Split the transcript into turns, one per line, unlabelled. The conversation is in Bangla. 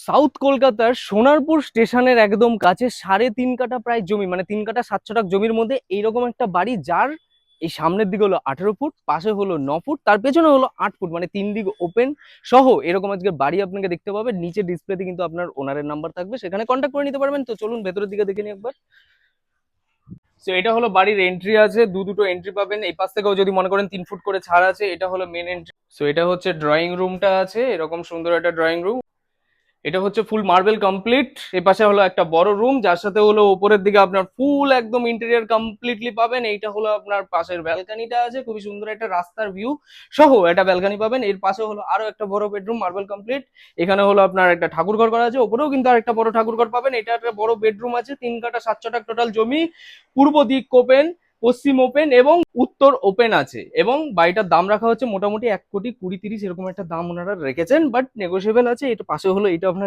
সাউথ কলকাতার সোনারপুর স্টেশনের একদম কাছে 3.5 কাঠা প্রায় জমি, মানে 3 কাঠা 7 ছটাক জমির মধ্যে এইরকম একটা বাড়ি, যার এই সামনের দিকে হলো 18 ফুট, পাশে হলো 9 ফুট, তার পেছনে হলো 8 ফুট, মানে 3 দিক ওপেন সহ এরকম আজকে বাড়ি আপনাকে দেখতে পাবেন। নিচে ডিসপ্লেতে কিন্তু আপনার ওনারের নাম্বার থাকবে, সেখানে কন্ট্যাক্ট করে নিতে পারবেন। তো চলুন ভেতরের দিকে দেখে নিই একবার। তো এটা হলো বাড়ির এন্ট্রি, আছে দুটো এন্ট্রি পাবেন। এই পাশ থেকেও যদি মনে করেন 3 ফুট করে ছাড় আছে। এটা হলো মেন এন্ট্রি। তো এটা হচ্ছে ড্রয়িং রুমটা, আছে এরকম সুন্দর একটা ড্রয়িং রুম। এটা হচ্ছে ফুল মার্বেল কমপ্লিট। এ পাশে হলো একটা বড় রুম, যার সাথে হলো উপরের দিকে আপনার ফুল একদম ইন্টেরিয়ার কমপ্লিটলি পাবেন। এইটা হলো আপনার পাশের ব্যালকানিটা, আছে খুবই সুন্দর একটা রাস্তার ভিউ সহ একটা ব্যালকানি পাবেন। এর পাশে হলো আরো একটা বড় বেডরুম, মার্বেল কমপ্লিট। এখানে হলো আপনার একটা ঠাকুর ঘর করা আছে, ওপরেও কিন্তু আর একটা বড় ঠাকুর ঘর পাবেন। এটা একটা বড় বেডরুম আছে, 3 কাঠা 7 ছটাক টোটাল জমি। পূর্ব দিক ওপেন, পশ্চিম ওপেন এবং উত্তর ওপেন আছে। এবং বাড়িটার দাম রাখা হচ্ছে মোটামুটি 1,20,30,000 এরকম একটা দাম ওনারা রেখেছেন, বাট নেগোসিয়েবল আছে। এটা পাশে হলো এটা আপনার